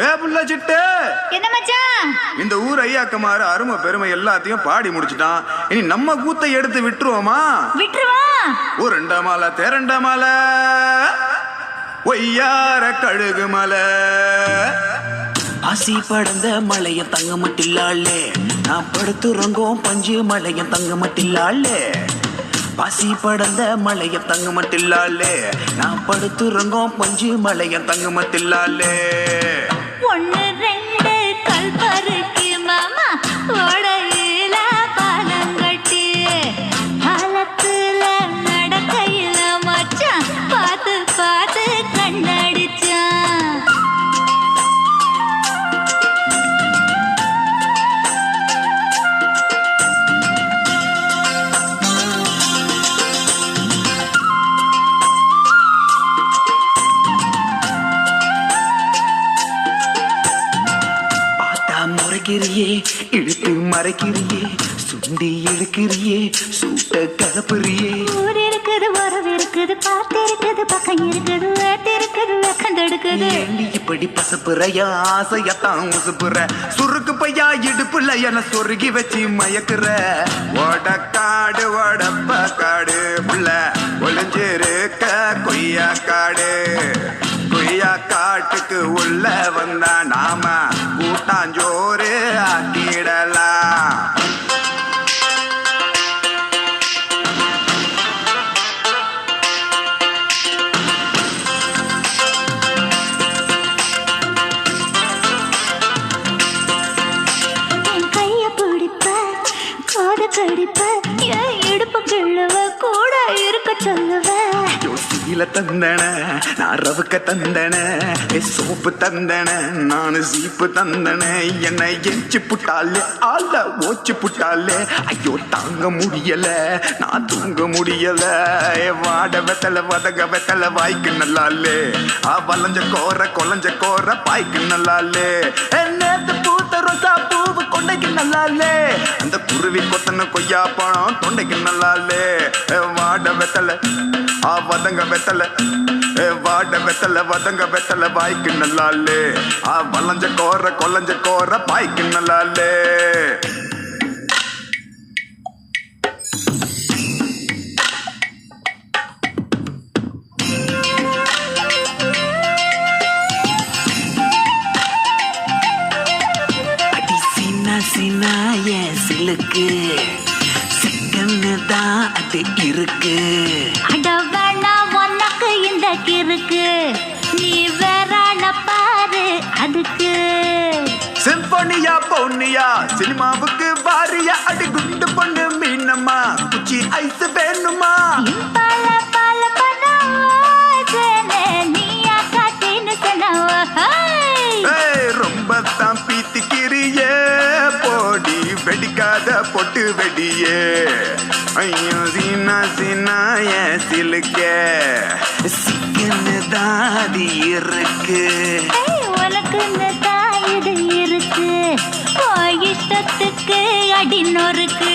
ஏ புள்ள சிட்டு, என்ன மச்சான்? இந்த ஊர் ஐயாக்கமார அருமை பெருமை எல்லாத்தையும் பாடி முடிச்சிட்டான். இனி நம்ம கூத்தை எடுத்து விட்டுருவோமா? விட்டுருவா. உருண்ட மாலை திரண்ட மாலை ஒய்யார கழுகு மலை ஆசி படந்த மலைய தங்க மட்டில்லாளே நான் படுத்துறங்கும் பஞ்சு மலைய தங்க மட்டில்லாளே பாசி படந்த மலைய தங்க மட்டில்லாளே நான் படுத்துறங்கும் பஞ்சு மலைய தங்க மட்டில்லாளே ஒன்னு ரெண்டு கல் பருக்கு மாமா ஓடையில பாலங்கட்டி பாலத்துல நடக்கையில மச்சான் பார்த்து பார்த்து கண்ணடிச்சான். முறைக்கிறியே இழுத்து மறைக்கிறியே சுண்டி இழுக்கிறியே சூட்ட கலப்புறியே. ஊர் இருக்குது உறவு இருக்குது பார்த்து இருக்குது பக்கம் இருக்குது வேட்டு இருக்குது வெக்கந்தெடுக்குது. இப்படி பசப்புறையா ஆசையத்தான் உசுப்புற சுருக்கு பையா இடுப்புல என சொருகி வச்சு மயக்குற. ஒடக்காடு ஒடப்ப காடு புள்ள ஒளிஞ்சிருக்க கொய்யா காடு கொய்யா காட்டுக்கு உள்ள வந்தா நாம கூட்டாஞ்சோறு ஆக்கிடலாம். என் கைய பிடிப்ப காது கடிப்ப என் இடுப்பு கிள்ளுவ கூட இருக்க சொல்லுவ. சீல தந்தன நான் ரவுக்க தந்தன சோப்பு தந்தன நான் சீப்பு தந்தன என்னை எச்சு புட்டாலே ஆள ஓச்சு புட்டாலே ஐயோ தாங்க முடியல நான் தூங்க முடியல. வாட வெத்தல வதக வெத்தல வாய்க்கு நல்லாலே வளைஞ்ச கோர கொலைஞ்ச கோர பாய்க்கு நல்லாலே. நேத்து பூத்த ரோசா பூவு கொண்டைக்கு நல்லாலே அந்த குருவி கொத்தன கொய்யா பழம் தொண்டைக்கு நல்லாலே. வாட வெத்தல வதங்க வெத்தல வாட வெத்தல வதங்க வெத்தல வாய்க்கு நல்லாலே வளைஞ்ச கோர கொலைஞ்ச கோர பாய்க்கு நல்லாலே. அடி சின்ன சின்ன என் சிலுக்கு சிக்கன்னு தான் அது இருக்கு. அட வேணா உனக்கு இந்த கிறுக்கு நீ வேறான பாரு அதுக்கு. சிம்பனியா பொன்னியா சினிமாவுக்கு வாரியா அடி குண்டு பொண்ணு மீனம்மா குச்சி ஐஸ் வேணுமா? பல பல பண்ணே நீயா காட்டின்னு சொன்னவ. ரொம்ப தான் பீத்திக்கிறியே போடி வெடிக்காத பொட்டு வெடியே. ஐயோ சீனா சீனா என் சிலுக்க சிக்கன்னு தான் அது இருக்கு. உனக்கு இந்த தாயுது இருக்கு இஷ்டத்துக்கு அடி நொறுக்கு.